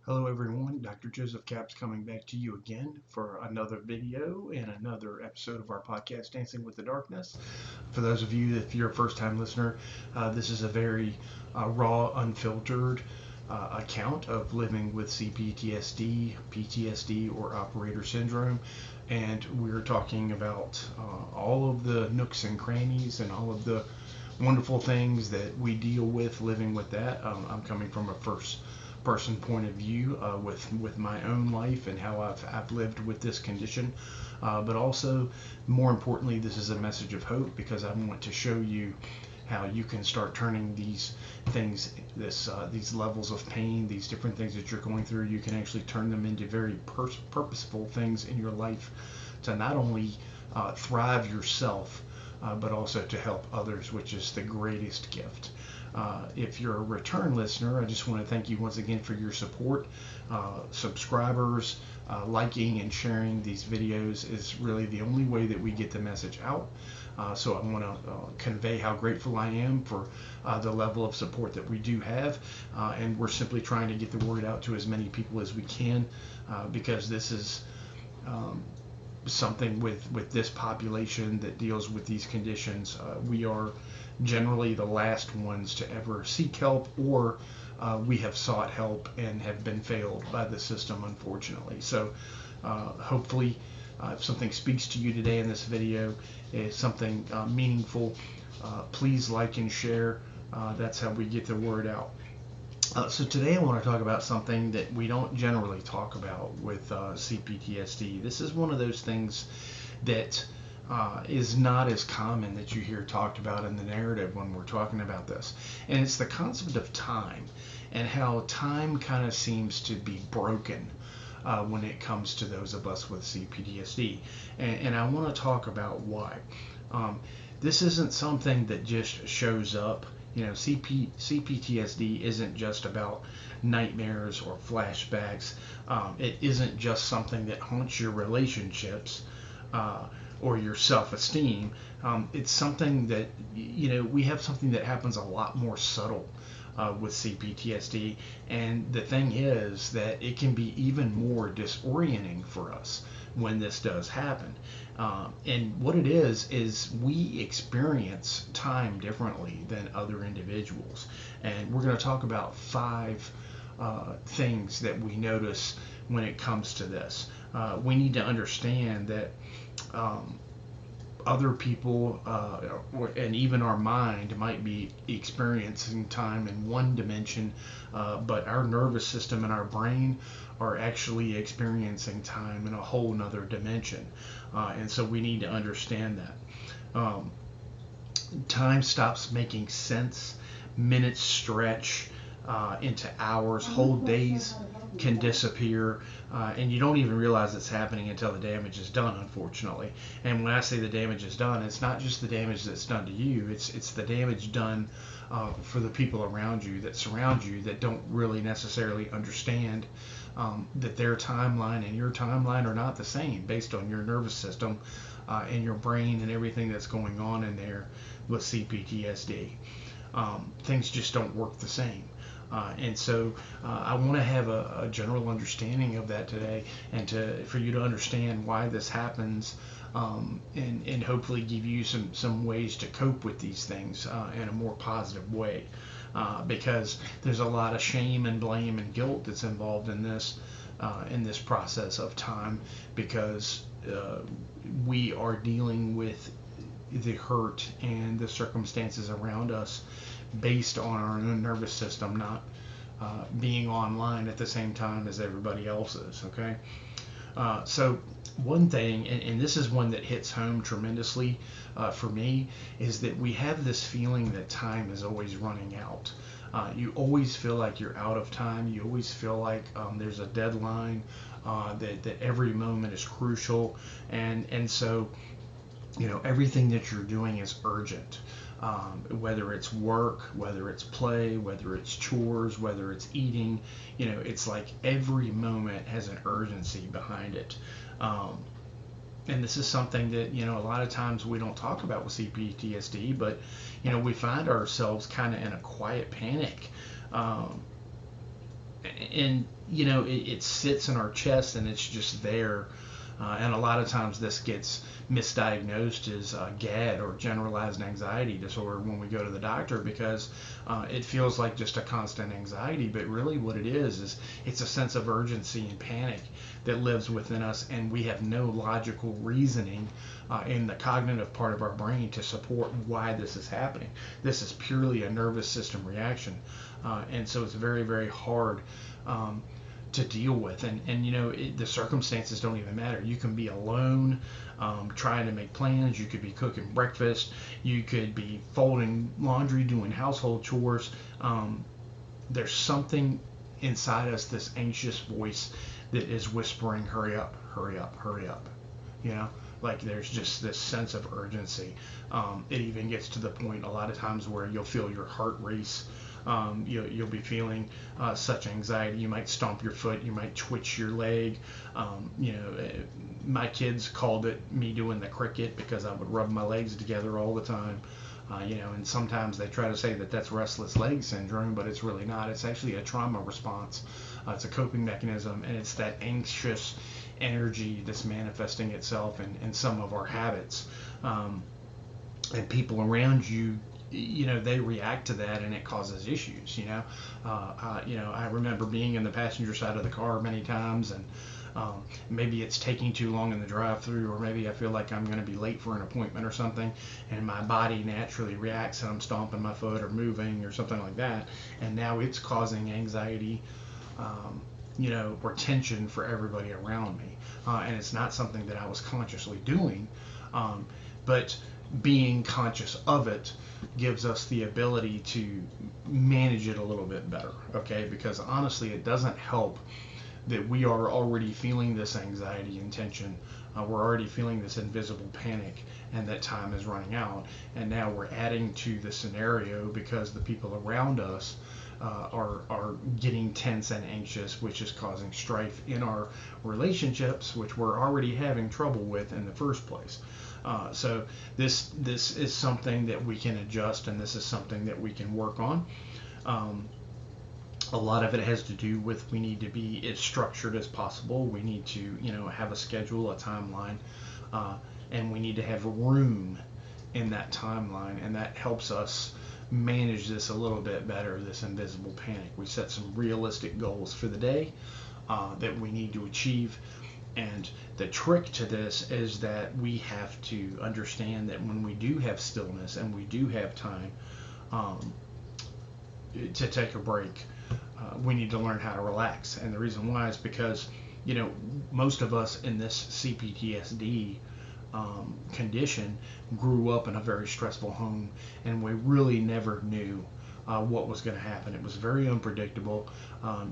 Hello everyone, Dr. Joseph Capps coming back to you again for another video and another episode of our podcast, Dancing with the Darkness. For those of you, if you're a first-time listener, this is a very raw, unfiltered account of living with CPTSD, PTSD, or operator syndrome. And we're talking about all of the nooks and crannies and all of the wonderful things that we deal with living with that. I'm coming from a first person point of view with my own life and how I've lived with this condition, but also more importantly, this is a message of hope because I want to show you how you can start turning these things, these levels of pain, these different things that you're going through, you can actually turn them into very purposeful things in your life to not only thrive yourself, but also to help others, which is the greatest gift. If you're a return listener, I just want to thank you once again for your support. Subscribers, liking and sharing these videos is really the only way that we get the message out. So I want to convey how grateful I am for the level of support that we do have. And we're simply trying to get the word out to as many people as we can because this is something with this population that deals with these conditions. We are generally the last ones to ever seek help, or we have sought help and have been failed by the system, unfortunately. So hopefully if something speaks to you today in this video, is something meaningful, please like and share. That's how we get the word out. So today I want to talk about something that we don't generally talk about with CPTSD. This is one of those things that is not as common that you hear talked about in the narrative when we're talking about this. And it's the concept of time and how time kind of seems to be broken when it comes to those of us with CPTSD. And I want to talk about why. This isn't something that just shows up. You know, CPTSD isn't just about nightmares or flashbacks. It isn't just something that haunts your relationships or your self-esteem. It's something that, you know, we have something that happens a lot more subtle with CPTSD. And the thing is that it can be even more disorienting for us when this does happen. And what it is we experience time differently than other individuals. And we're going to talk about 5 things that we notice when it comes to this. We need to understand that other people and even our mind might be experiencing time in one dimension, but our nervous system and our brain are actually experiencing time in a whole nother dimension. And so we need to understand that. Time stops making sense, minutes stretch into hours, whole days can disappear, and you don't even realize it's happening until the damage is done, unfortunately. And when I say the damage is done, it's not just the damage that's done to you, it's the damage done for the people around you that surround you that don't really necessarily understand that their timeline and your timeline are not the same based on your nervous system and your brain and everything that's going on in there with CPTSD. Things just don't work the same. And so I want to have a general understanding of that today, and for you to understand why this happens, and hopefully give you some ways to cope with these things in a more positive way, because there's a lot of shame and blame and guilt that's involved in this process of time, because we are dealing with the hurt and the circumstances around us based on our own nervous system not being online at the same time as everybody else is. Okay, so one thing, and this is one that hits home tremendously for me, is that we have this feeling that time is always running out. You always feel like you're out of time. You always feel like there's a deadline, that every moment is crucial, and so, you know, everything that you're doing is urgent. Whether it's work, whether it's play, whether it's chores, whether it's eating, you know, it's like every moment has an urgency behind it. And this is something that, you know, a lot of times we don't talk about with CPTSD, but, you know, we find ourselves kind of in a quiet panic. And it sits in our chest and it's just there. And a lot of times this gets misdiagnosed as GAD, or generalized anxiety disorder, when we go to the doctor, because it feels like just a constant anxiety. But really what it is it's a sense of urgency and panic that lives within us, and we have no logical reasoning in the cognitive part of our brain to support why this is happening. This is purely a nervous system reaction, and so it's very, very hard to deal with. And the circumstances don't even matter. You can be alone, trying to make plans. You could be cooking breakfast. You could be folding laundry, doing household chores. There's something inside us, this anxious voice that is whispering, hurry up, hurry up, hurry up. Like there's just this sense of urgency. It even gets to the point a lot of times where you'll feel your heart race. You'll be feeling such anxiety. You might stomp your foot. You might twitch your leg. My kids called it me doing the cricket, because I would rub my legs together all the time. And sometimes they try to say that that's restless leg syndrome, but it's really not. It's actually a trauma response. It's a coping mechanism, and it's that anxious energy that's manifesting itself in some of our habits. And people around you, they react to that, and it causes issues. I remember being in the passenger side of the car many times, and maybe it's taking too long in the drive-through, or maybe I feel like I'm going to be late for an appointment or something, and my body naturally reacts, and I'm stomping my foot or moving or something like that, and now it's causing anxiety, or tension for everybody around me, and it's not something that I was consciously doing, but being conscious of it gives us the ability to manage it a little bit better, okay? Because honestly, it doesn't help that we are already feeling this anxiety and tension. We're already feeling this invisible panic, and that time is running out. And now we're adding to the scenario because the people around us are getting tense and anxious, which is causing strife in our relationships, which we're already having trouble with in the first place. So this is something that we can adjust, and this is something that we can work on. A lot of it has to do with, we need to be as structured as possible. We need to, have a schedule, a timeline, and we need to have room in that timeline, and that helps us manage this a little bit better, this invisible panic. We set some realistic goals for the day that we need to achieve. And the trick to this is that we have to understand that when we do have stillness and we do have time to take a break, we need to learn how to relax. And the reason why is because, most of us in this CPTSD condition grew up in a very stressful home, and we really never knew what was going to happen. It was very unpredictable.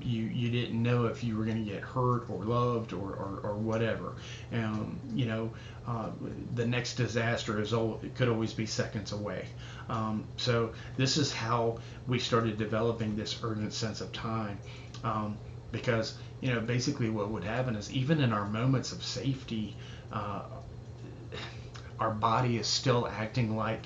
You didn't know if you were going to get hurt or loved or whatever. The next disaster it could always be seconds away. So this is how we started developing this urgent sense of time, because basically what would happen is, even in our moments of safety, our body is still acting like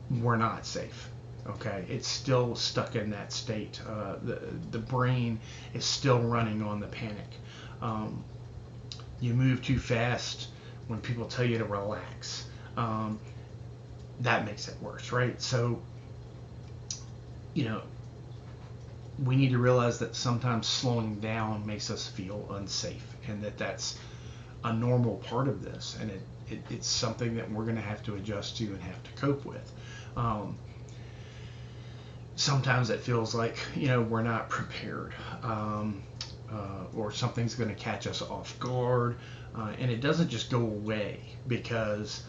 we're not safe. Okay, it's still stuck in that state. The brain is still running on the panic. You move too fast when people tell you to relax. That makes it worse, right? So, we need to realize that sometimes slowing down makes us feel unsafe, and that's a normal part of this, and it's something that we're going to have to adjust to and have to cope with. Sometimes it feels like, we're not prepared, or something's going to catch us off guard, and it doesn't just go away because,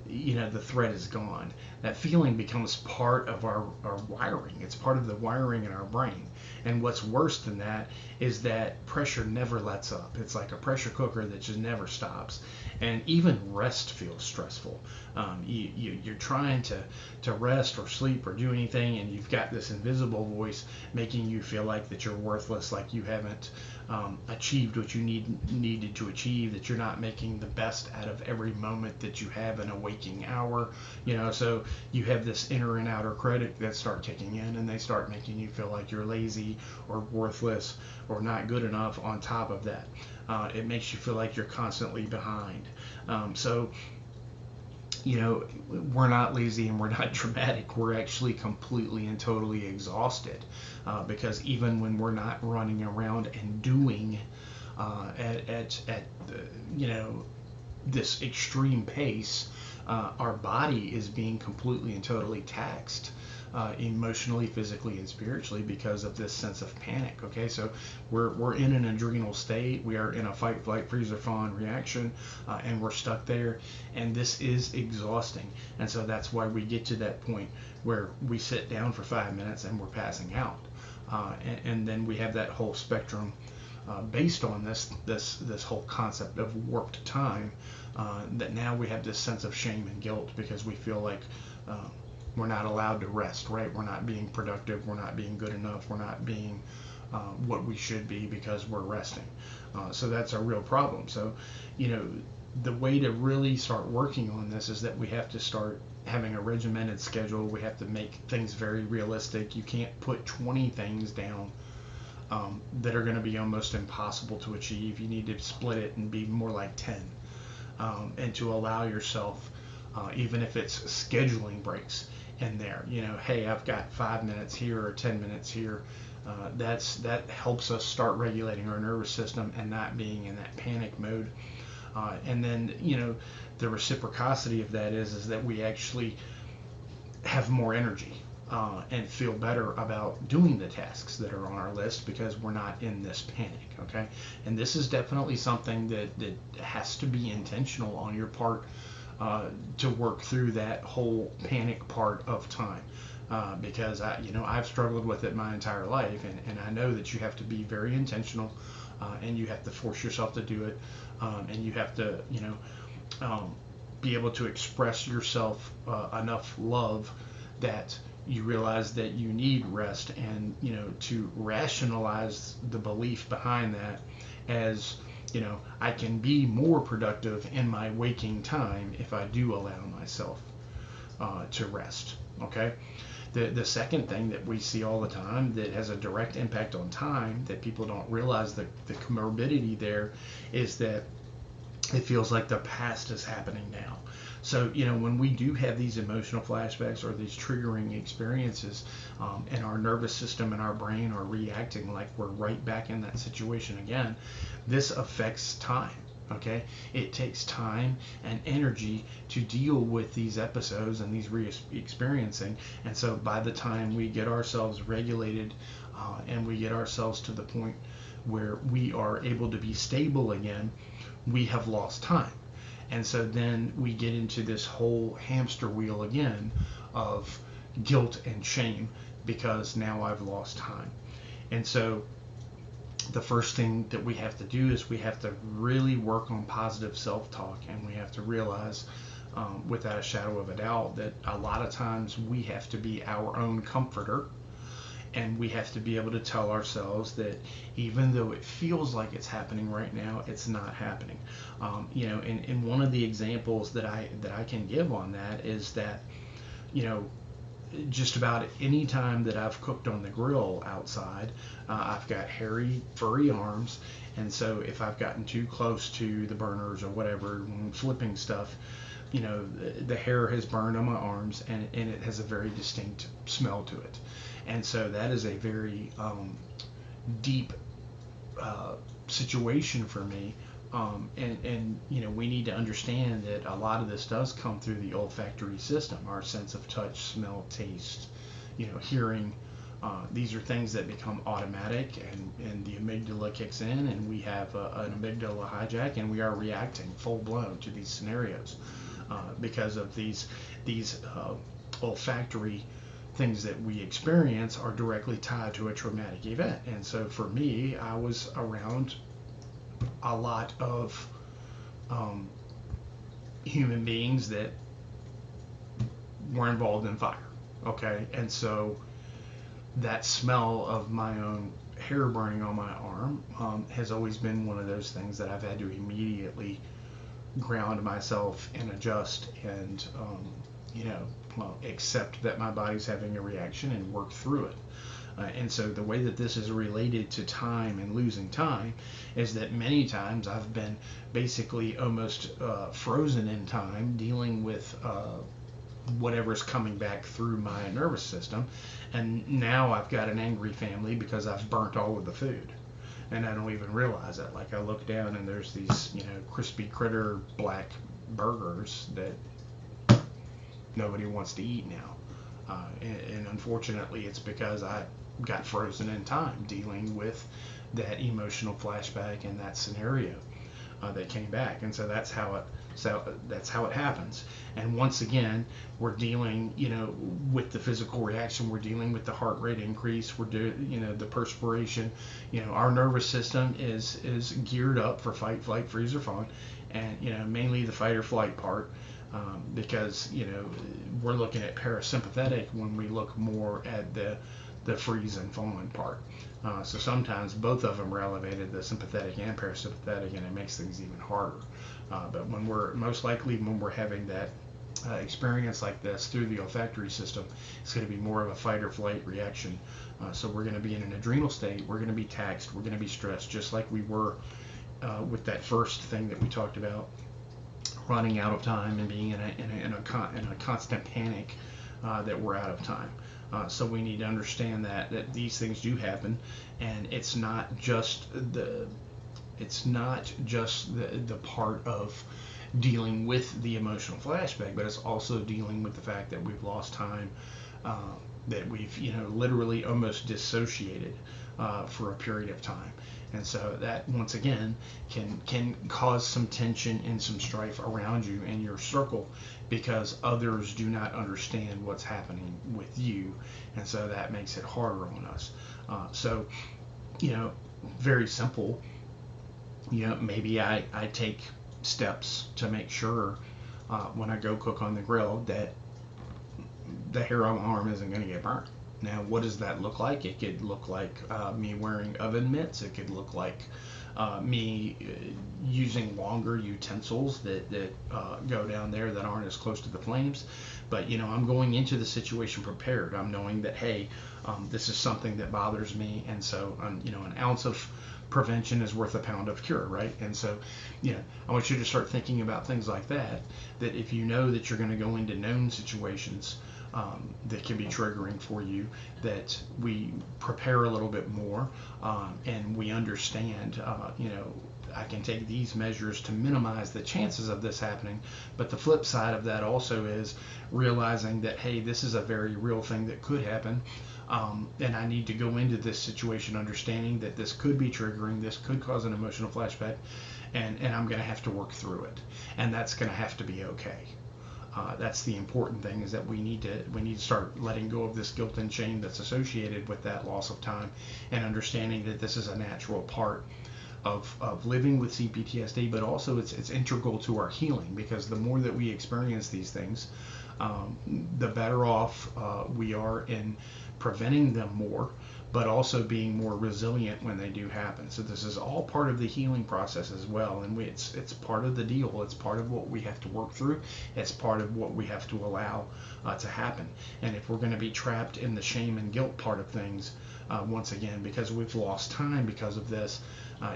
the threat is gone. That feeling becomes part of our wiring. It's part of the wiring in our brain. And what's worse than that is that pressure never lets up. It's like a pressure cooker that just never stops. And even rest feels stressful. You're trying to rest or sleep or do anything, and you've got this invisible voice making you feel like that you're worthless, like you haven't achieved what you needed to achieve, that you're not making the best out of every moment that you have in a waking hour, so you have this inner and outer critic that start kicking in, and they start making you feel like you're lazy or worthless or not good enough. On top of that, it makes you feel like you're constantly behind. So we're not lazy and we're not dramatic. We're actually completely and totally exhausted, because even when we're not running around and doing at this extreme pace, our body is being completely and totally taxed, emotionally, physically, and spiritually, because of this sense of panic. Okay, so we're in an adrenal state. We are in a fight, flight, freeze, or fawn reaction, and we're stuck there. And this is exhausting. And so that's why we get to that point where we sit down for 5 minutes and we're passing out. And then we have that whole spectrum based on this whole concept of warped time, that now we have this sense of shame and guilt because we feel like we're not allowed to rest, right? We're not being productive. We're not being good enough. We're not being what we should be because we're resting. So that's a real problem. So, the way to really start working on this is that we have to start having a regimented schedule. We have to make things very realistic. You can't put 20 things down that are going to be almost impossible to achieve. You need to split it and be more like 10, and to allow yourself, even if it's scheduling breaks in there, hey, I've got 5 minutes here or 10 minutes here. That helps us start regulating our nervous system and not being in that panic mode. And then, the reciprocity of that is that we actually have more energy, and feel better about doing the tasks that are on our list because we're not in this panic. Okay, and this is definitely something that has to be intentional on your part, to work through that whole panic part of time, because I've struggled with it my entire life, and I know that you have to be very intentional, and you have to force yourself to do it, and you have to be able to express yourself enough love that you realize that you need rest, and to rationalize the belief behind that as I can be more productive in my waking time if I do allow myself to rest. Okay, the second thing that we see all the time that has a direct impact on time that people don't realize, the comorbidity there, is that it feels like the past is happening now. So, when we do have these emotional flashbacks or these triggering experiences, and our nervous system and our brain are reacting like we're right back in that situation again, this affects time. Okay, it takes time and energy to deal with these episodes and these re-experiencing, and so by the time we get ourselves regulated, and we get ourselves to the point where we are able to be stable again, we have lost time. And so then we get into this whole hamster wheel again of guilt and shame because now I've lost time. And so the first thing that we have to do is we have to really work on positive self-talk, and we have to realize, without a shadow of a doubt, that a lot of times we have to be our own comforter. And we have to be able to tell ourselves that even though it feels like it's happening right now, it's not happening. And one of the examples that I can give on that is that, just about any time that I've cooked on the grill outside, I've got hairy, furry arms. And so if I've gotten too close to the burners or whatever, when I'm flipping stuff, the hair has burned on my arms, and it has a very distinct smell to it. And so that is a very deep situation for me. And we need to understand that a lot of this does come through the olfactory system, our sense of touch, smell, taste, hearing. These are things that become automatic, and the amygdala kicks in, and we have an amygdala hijack, and we are reacting full blown to these scenarios because of these olfactory things that we experience are directly tied to a traumatic event. And so for me, I was around a lot of human beings that were involved in fire. Okay, and so that smell of my own hair burning on my arm has always been one of those things that I've had to immediately ground myself and adjust and, accept that my body's having a reaction and work through it. And so the way that this is related to time and losing time is that many times I've been basically almost frozen in time dealing with whatever's coming back through my nervous system. And now I've got an angry family because I've burnt all of the food. And I don't even realize it. Like, I look down and there's these, crispy critter black burgers that nobody wants to eat now. And unfortunately, it's because I got frozen in time dealing with that emotional flashback and that scenario that came back. And so that's how it happens. And once again, we're dealing, with the physical reaction. We're dealing with the heart rate increase. We're doing, the perspiration. Our nervous system is geared up for fight, flight, freeze, or fawn, and mainly the fight or flight part. Because we're looking at parasympathetic when we look more at the freeze and fawn part. So sometimes both of them are elevated, the sympathetic and parasympathetic, and it makes things even harder. But when we're having that experience like this through the olfactory system, it's going to be more of a fight or flight reaction. So we're going to be in an adrenal state. We're going to be taxed. We're going to be stressed, just like we were with that first thing that we talked about, running out of time and being in a constant panic that we're out of time. So we need to understand that these things do happen, and it's not just the part of dealing with the emotional flashback, but it's also dealing with the fact that we've lost time, that we've literally almost dissociated for a period of time. And so that, once again, can cause some tension and some strife around you in your circle, because others do not understand what's happening with you. And so that makes it harder on us. So, very simple, maybe I take steps to make sure when I go cook on the grill that the hair on my arm isn't going to get burnt. Now, what does that look like? It could look like me wearing oven mitts. It could look like me using longer utensils that go down there that aren't as close to the flames. But, I'm going into the situation prepared. I'm knowing that, hey, this is something that bothers me. And so, an ounce of prevention is worth a pound of cure, right? And so, I want you to start thinking about things like that if you know that you're going to go into known situations that can be triggering for you, that we prepare a little bit more, and we understand, I can take these measures to minimize the chances of this happening. But the flip side of that also is realizing that, hey, this is a very real thing that could happen. And I need to go into this situation understanding that this could be triggering, this could cause an emotional flashback, and I'm going to have to work through it. And that's going to have to be okay. That's the important thing, is that we need to start letting go of this guilt and shame that's associated with that loss of time, and understanding that this is a natural part of living with CPTSD, but also it's integral to our healing, because the more that we experience these things, the better off we are in preventing them more, but also being more resilient when they do happen. So this is all part of the healing process as well, and it's part of the deal. It's part of what we have to work through. It's part of what we have to allow to happen. And if we're going to be trapped in the shame and guilt part of things, once again, because we've lost time because of this,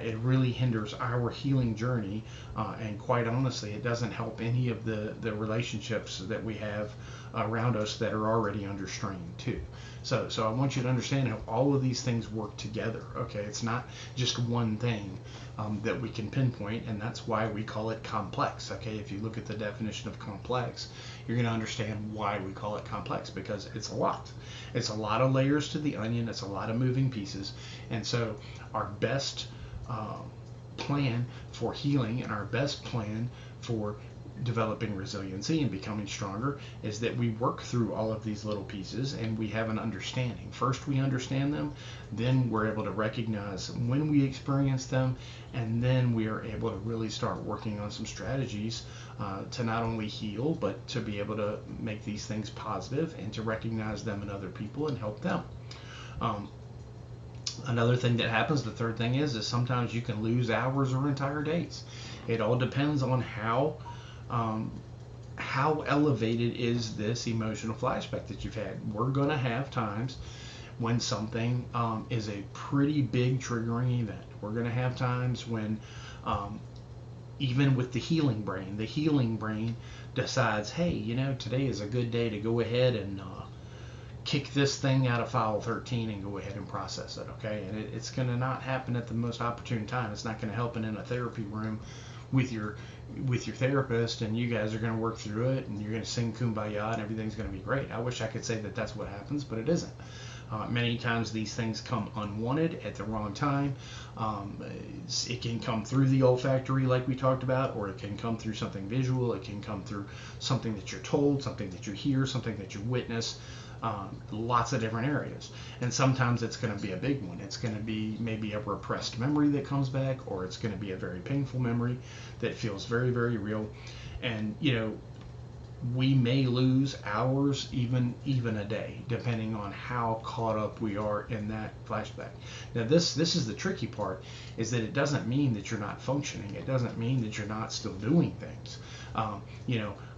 it really hinders our healing journey, and quite honestly, it doesn't help any of the relationships that we have around us that are already under strain too. So I want you to understand how all of these things work together. Okay, it's not just one thing that we can pinpoint, and that's why we call it complex. Okay, if you look at the definition of complex, you're going to understand why we call it complex, because it's a lot. It's a lot of layers to the onion. It's a lot of moving pieces, and so our best plan for healing and our best plan for developing resiliency and becoming stronger is that we work through all of these little pieces and we have an understanding. First we understand them, then we're able to recognize when we experience them, and then we are able to really start working on some strategies to not only heal, but to be able to make these things positive and to recognize them in other people and help them. Another thing that happens, the third thing is sometimes you can lose hours or entire days. It all depends on um, how elevated is this emotional flashback that you've had. We're going to have times when something is a pretty big triggering event. We're going to have times when, even with the healing brain decides, hey, today is a good day to go ahead and kick this thing out of file 13 and go ahead and process it, okay? And it's going to not happen at the most opportune time. It's not going to happen in a therapy room with your therapist, and you guys are going to work through it, and you're going to sing Kumbaya, and everything's going to be great. I wish I could say that that's what happens, but it isn't. Many times these things come unwanted at the wrong time. It can come through the olfactory, like we talked about, or it can come through something visual. It can come through something that you're told, something that you hear, something that you witness. Lots of different areas, and sometimes it's going to be a big one. It's going to be maybe a repressed memory that comes back, or it's going to be a very painful memory that feels very, very real. And we may lose hours, even a day, depending on how caught up we are in that flashback. Now, this is the tricky part, is that it doesn't mean that you're not functioning. It doesn't mean that you're not still doing things.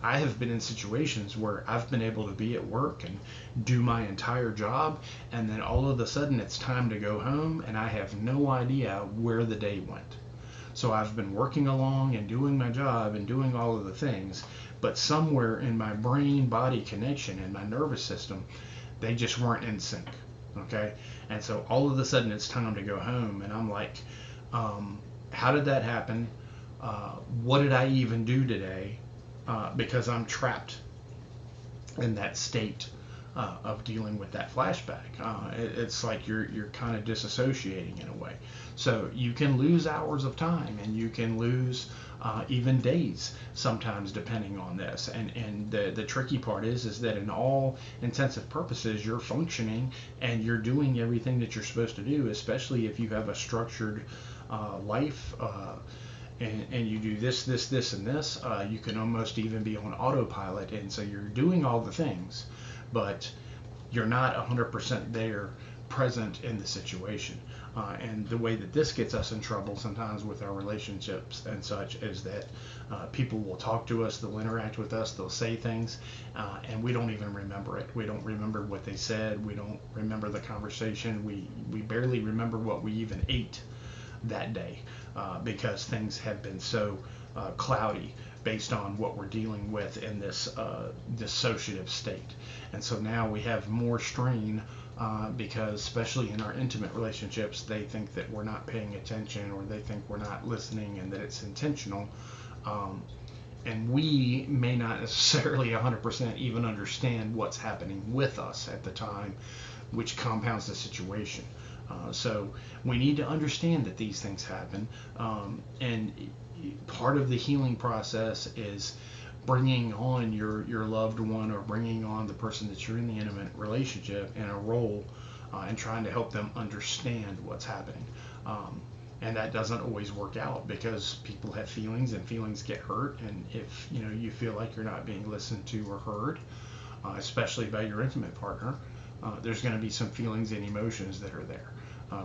I have been in situations where I've been able to be at work and do my entire job, and then all of a sudden it's time to go home, and I have no idea where the day went. So I've been working along and doing my job and doing all of the things, but somewhere in my brain-body connection and my nervous system, they just weren't in sync, okay? And so all of a sudden it's time to go home, and I'm like, how did that happen? What did I even do today? Because I'm trapped in that state of dealing with that flashback. It's like you're kind of disassociating in a way. So you can lose hours of time, and you can lose even days sometimes, depending on this. And the tricky part is that in all intensive purposes, you're functioning and you're doing everything that you're supposed to do, especially if you have a structured life. And you do this, and this, you can almost even be on autopilot. And so you're doing all the things, but you're not 100% there, present in the situation. And the way that this gets us in trouble sometimes with our relationships and such is that people will talk to us, they'll interact with us, they'll say things, and we don't even remember it. We don't remember what they said. We don't remember the conversation. We barely remember what we even ate that day, because things have been so cloudy based on what we're dealing with in this dissociative state. And so now we have more strain, because especially in our intimate relationships, they think that we're not paying attention, or they think we're not listening, and that it's intentional. And we may not necessarily 100% even understand what's happening with us at the time, which compounds the situation. So we need to understand that these things happen, and part of the healing process is bringing on your loved one, or bringing on the person that you're in the intimate relationship in a role, and trying to help them understand what's happening. And that doesn't always work out, because people have feelings, and feelings get hurt. And if you feel like you're not being listened to or heard, especially by your intimate partner, there's going to be some feelings and emotions that are there,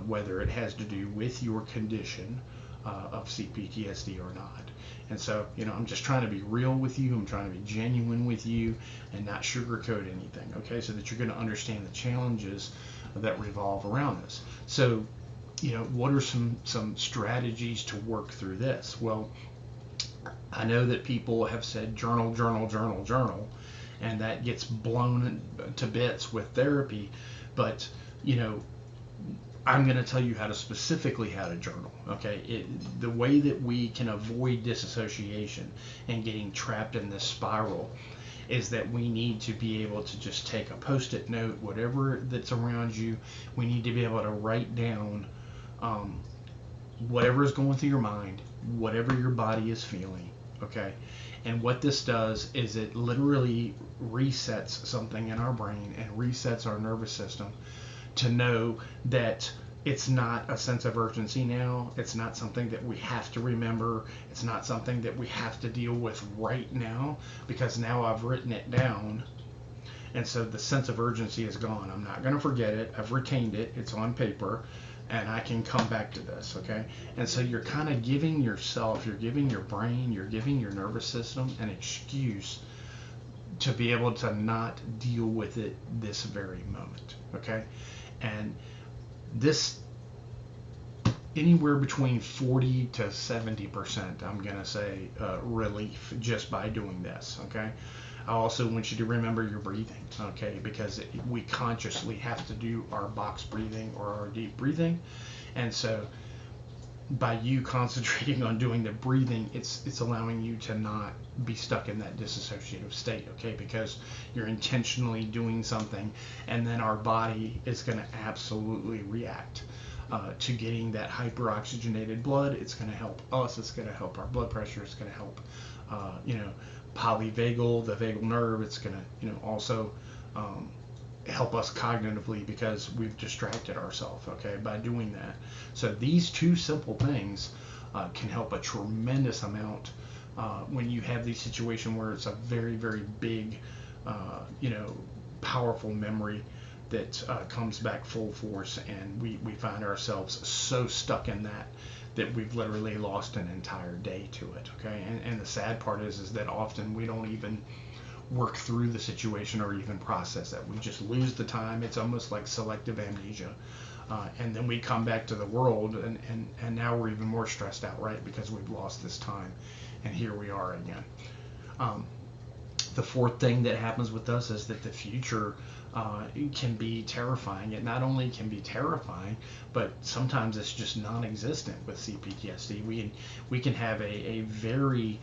whether it has to do with your condition of CPTSD or not. And so, I'm just trying to be real with you. I'm trying to be genuine with you and not sugarcoat anything, okay? So that you're going to understand the challenges that revolve around this. So, what are some strategies to work through this? Well, I know that people have said journal, and that gets blown to bits with therapy, but I'm going to tell you how to journal, okay? The way that we can avoid disassociation and getting trapped in this spiral is that we need to be able to just take a Post-it note, whatever that's around you. We need to be able to write down whatever is going through your mind, whatever your body is feeling, okay? And what this does is it literally resets something in our brain and resets our nervous system to know that it's not a sense of urgency now. It's not something that we have to remember. It's not something that we have to deal with right now, because now I've written it down. And so the sense of urgency is gone. I'm not going to forget it. I've retained it. It's on paper. and I can come back to this, okay? And so you're kind of giving yourself, you're giving your brain, you're giving your nervous system an excuse to be able to not deal with it this very moment, okay? And this, anywhere between 40 to 70%, I'm gonna say, relief just by doing this, okay? I also want you to remember your breathing, okay? Because we consciously have to do our box breathing or our deep breathing, and so by you concentrating on doing the breathing, it's allowing you to not be stuck in that dissociative state, okay? Because you're intentionally doing something, and then our body is going to absolutely react to getting that hyperoxygenated blood. It's going to help us. It's going to help our blood pressure. It's going to help, polyvagal, the vagal nerve. It's going to, also help us cognitively because we've distracted ourselves, okay, by doing that. So these two simple things can help a tremendous amount when you have these situations where it's a very, very big, powerful memory that comes back full force, and we find ourselves so stuck in that we've literally lost an entire day to it, okay? And the sad part is that often we don't even work through the situation or even process that. We just lose the time. It's almost like selective amnesia. And then we come back to the world, and now we're even more stressed out, right? Because we've lost this time. And here we are again. The fourth thing that happens with us is that the future can be terrifying. It not only can be terrifying, but sometimes it's just non-existent with CPTSD. We can have a very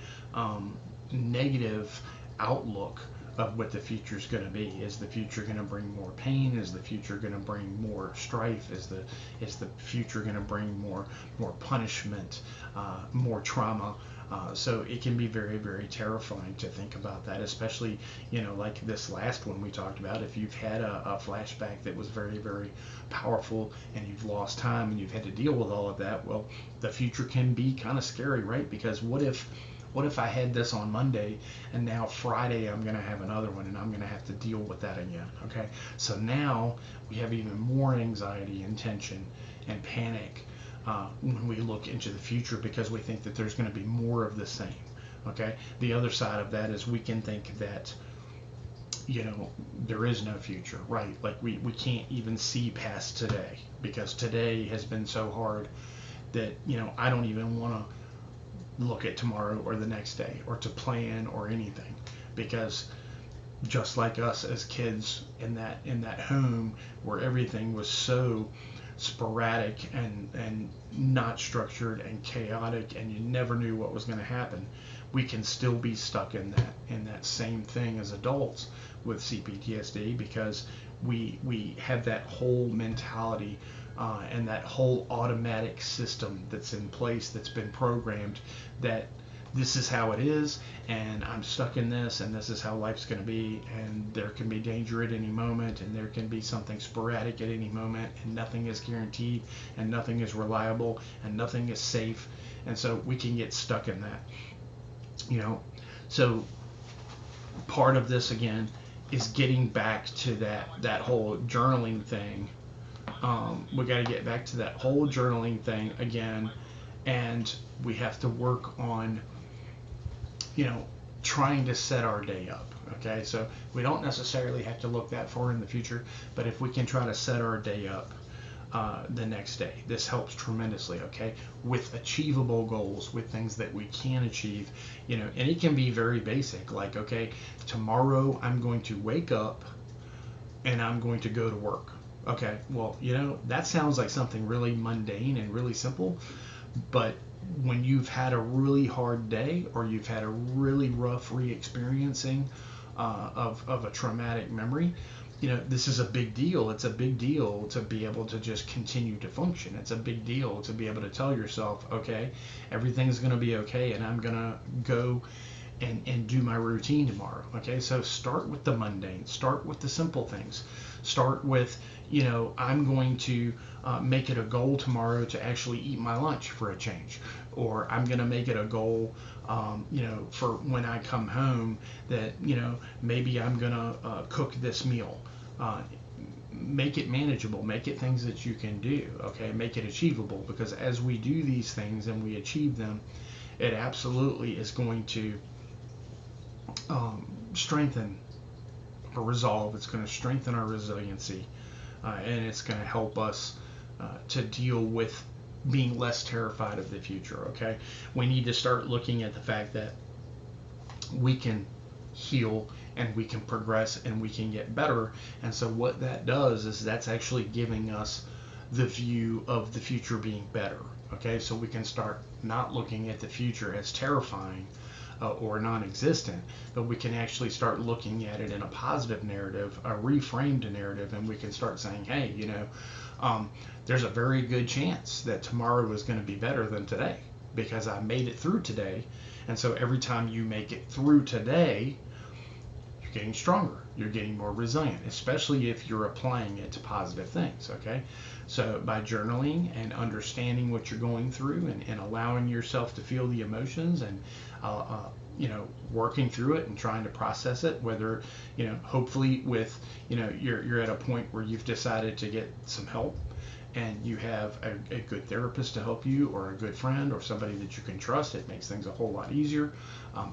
negative outlook of what the future is going to be. Is the future going to bring more pain? Is the future going to bring more strife? Is the future going to bring more punishment, more trauma? So it can be very, very terrifying to think about that, especially, like this last one we talked about. If you've had a flashback that was very, very powerful, and you've lost time and you've had to deal with all of that, well, the future can be kind of scary, right? Because what if I had this on Monday, and now Friday I'm going to have another one, and I'm going to have to deal with that again, okay? So now we have even more anxiety and tension and panic when we look into the future, because we think that there's going to be more of the same, okay? The other side of that is we can think that, there is no future, right? Like we can't even see past today, because today has been so hard that, I don't even want to look at tomorrow or the next day or to plan or anything, because just like us as kids in that home where everything was so sporadic and not structured and chaotic, and you never knew what was going to happen, we can still be stuck in that same thing as adults with CPTSD, because we have that whole mentality and that whole automatic system that's in place, that's been programmed, that this is how it is, and I'm stuck in this, and this is how life's going to be, and there can be danger at any moment, and there can be something sporadic at any moment, and nothing is guaranteed, and nothing is reliable, and nothing is safe, and so we can get stuck in that. So part of this again is getting back to that whole journaling thing. We got to get back to that whole journaling thing again, and we have to work on trying to set our day up, okay? So we don't necessarily have to look that far in the future, but if we can try to set our day up the next day, this helps tremendously, okay? With achievable goals, with things that we can achieve, and it can be very basic, like, okay, tomorrow I'm going to wake up and I'm going to go to work. Okay, well, that sounds like something really mundane and really simple, but when you've had a really hard day, or you've had a really rough re-experiencing of a traumatic memory, this is a big deal. It's a big deal to be able to just continue to function. It's a big deal to be able to tell yourself, okay, everything's going to be okay, and I'm going to go and do my routine tomorrow. Okay, so start with the mundane. Start with the simple things. Start with, I'm going to make it a goal tomorrow to actually eat my lunch for a change, or I'm going to make it a goal, for when I come home that, maybe I'm going to cook this meal. make it manageable, make it things that you can do, okay? Make it achievable, because as we do these things and we achieve them, it absolutely is going to strengthen our resolve. It's going to strengthen our resiliency, and it's going to help us to deal with being less terrified of the future, okay? We need to start looking at the fact that we can heal and we can progress and we can get better. And so what that does is that's actually giving us the view of the future being better, okay? So we can start not looking at the future as terrifying or non-existent, but we can actually start looking at it in a positive narrative, a reframed narrative, and we can start saying, hey, you know, there's a very good chance that tomorrow is going to be better than today because I made it through today. And so every time you make it through today, you're getting stronger, you're getting more resilient, especially if you're applying it to positive things, okay? So by journaling and understanding what you're going through and allowing yourself to feel the emotions and you know, working through it and trying to process it, whether, you know, hopefully with, you know, you're at a point where you've decided to get some help and you have a good therapist to help you, or a good friend, or somebody that you can trust. It makes things a whole lot easier.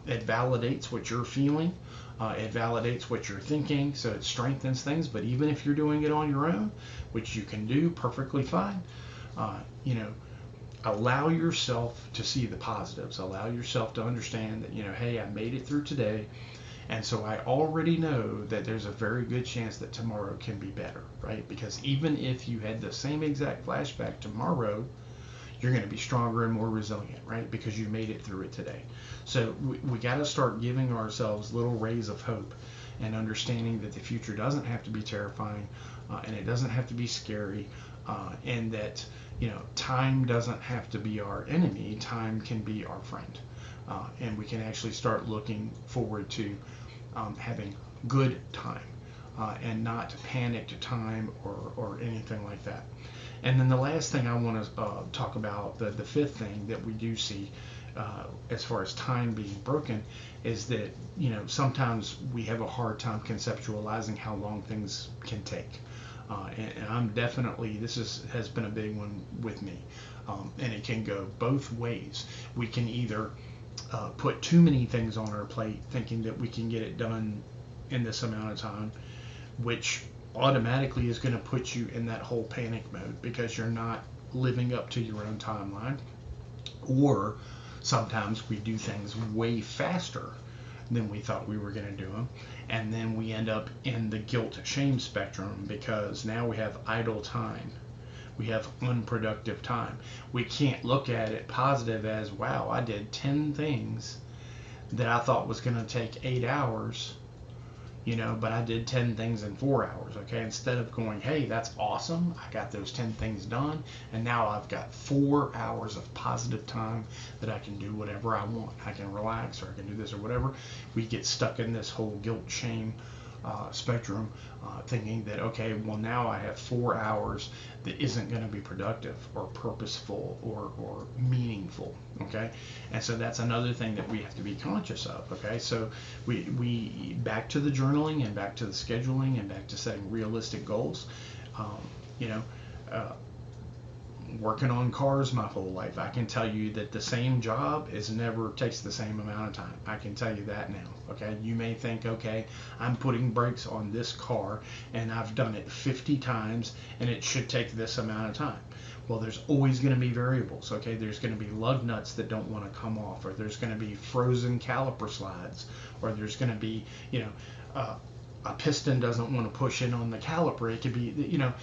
It validates what you're feeling. It validates what you're thinking, so it strengthens things. But even if you're doing it on your own, which you can do perfectly fine, you know, allow yourself to see the positives. Allow yourself to understand that, you know, hey, I made it through today, and so I already know that there's a very good chance that tomorrow can be better, right? Because even if you had the same exact flashback tomorrow, you're going to be stronger and more resilient, right? Because you made it through it today. So we got to start giving ourselves little rays of hope and understanding that the future doesn't have to be terrifying, and it doesn't have to be scary, and that, you know, time doesn't have to be our enemy. Time can be our friend, and we can actually start looking forward to having good time, and not panicked time or anything like that. And then the last thing I want to talk about, the fifth thing that we do see as far as time being broken, is that, you know, sometimes we have a hard time conceptualizing how long things can take. And I'm definitely, this has been a big one with me, and it can go both ways. We can either put too many things on our plate thinking that we can get it done in this amount of time, which automatically is going to put you in that whole panic mode because you're not living up to your own timeline. Or sometimes we do things way faster than we thought we were going to do them, and then we end up in the guilt shame spectrum because now we have idle time, we have unproductive time. We can't look at it positive as, wow, I did 10 things that I thought was going to take 8 hours, you know, but I did 10 things in 4 hours, okay? Instead of going, hey, that's awesome, I got those 10 things done, and now I've got 4 hours of positive time that I can do whatever I want. I can relax, or I can do this or whatever. We get stuck in this whole guilt shame spectrum, thinking that, okay, well, now I have 4 hours that isn't going to be productive or purposeful or meaningful, okay? And so that's another thing that we have to be conscious of, okay? So we back to the journaling and back to the scheduling and back to setting realistic goals. You know, working on cars my whole life, I can tell you that the same job never takes the same amount of time. I can tell you that now, okay? You may think, okay, I'm putting brakes on this car and I've done it 50 times and it should take this amount of time. Well, there's always going to be variables, okay? There's going to be lug nuts that don't want to come off, or there's going to be frozen caliper slides, or there's going to be, you know, a piston doesn't want to push in on the caliper. It could be, you know,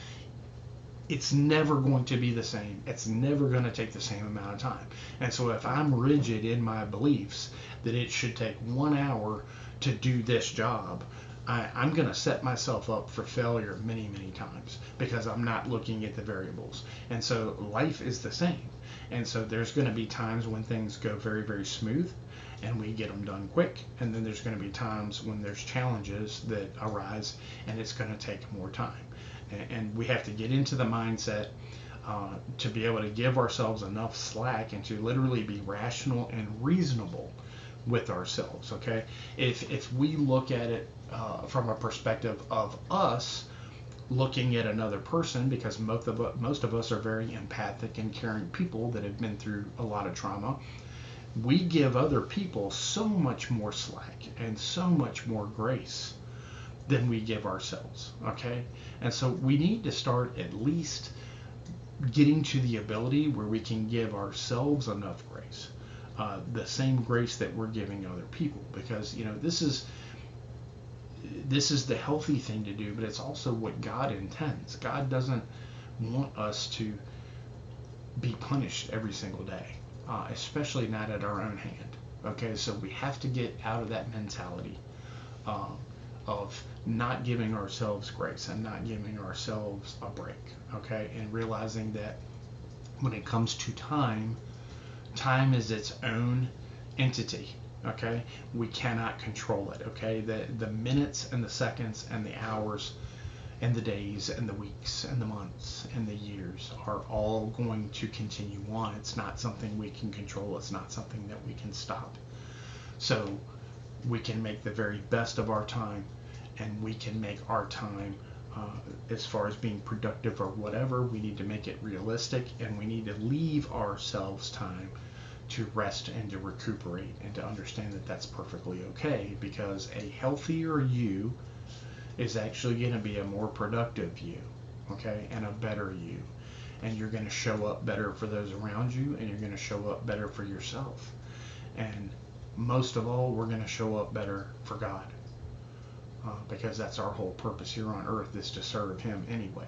it's never going to be the same. It's never going to take the same amount of time. And so if I'm rigid in my beliefs that it should take 1 hour to do this job, I'm going to set myself up for failure many, many times because I'm not looking at the variables. And so life is the same. And so there's going to be times when things go very, very smooth and we get them done quick. And then there's going to be times when there's challenges that arise and it's going to take more time. And we have to get into the mindset to be able to give ourselves enough slack and to literally be rational and reasonable with ourselves, okay? If we look at it from a perspective of us, looking at another person, because most of us are very empathic and caring people that have been through a lot of trauma. We give other people so much more slack and so much more grace than we give ourselves, okay? And so we need to start at least getting to the ability where we can give ourselves enough grace, the same grace that we're giving other people, because this is the healthy thing to do, but it's also what God intends. God doesn't want us to be punished every single day, especially not at our own hand. Okay, so we have to get out of that mentality of not giving ourselves grace and not giving ourselves a break. Okay, and realizing that when it comes to time is its own entity. Okay, we cannot control it. Okay, the minutes and the seconds and the hours and the days and the weeks and the months and the years are all going to continue on. It's not something we can control. It's not something that we can stop. So we can make the very best of our time, and we can make our time, as far as being productive or whatever, we need to make it realistic, and we need to leave ourselves time to rest and to recuperate, and to understand that that's perfectly okay, because a healthier you is actually going to be a more productive you, okay, and a better you, and you're going to show up better for those around you, and you're going to show up better for yourself, and most of all, we're going to show up better for God, because that's our whole purpose here on earth, is to serve Him anyway.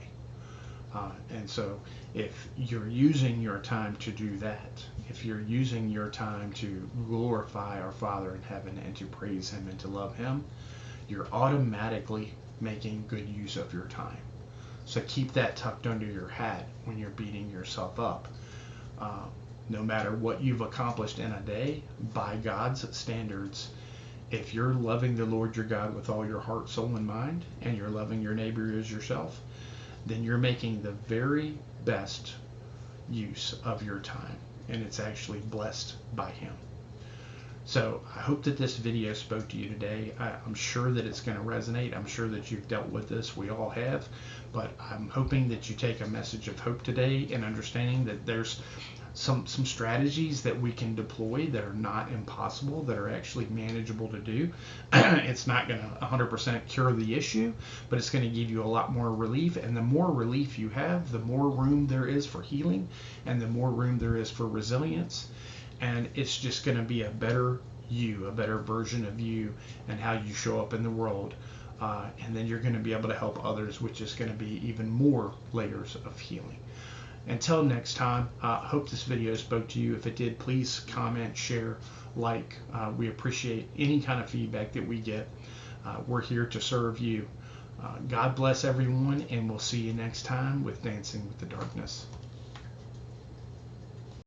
And so if you're using your time to do that, if you're using your time to glorify our Father in heaven and to praise Him and to love Him, you're automatically making good use of your time. So keep that tucked under your hat when you're beating yourself up. No matter what you've accomplished in a day, by God's standards, if you're loving the Lord your God with all your heart, soul, and mind, and you're loving your neighbor as yourself, then you're making the very best use of your time, and it's actually blessed by Him. So I hope that this video spoke to you today. I'm sure that it's going to resonate. I'm sure that you've dealt with this. We all have. But I'm hoping that you take a message of hope today, and understanding that there's some strategies that we can deploy that are not impossible, that are actually manageable to do. It's not going to 100% cure the issue, but it's going to give you a lot more relief. And the more relief you have, the more room there is for healing, and the more room there is for resilience. And it's just going to be a better you, a better version of you, and how you show up in the world. And then you're going to be able to help others, which is going to be even more layers of healing. Until next time, hope this video spoke to you. If it did, please comment, share, like. We appreciate any kind of feedback that we get. We're here to serve you. God bless everyone, and we'll see you next time with Dancing with the Darkness.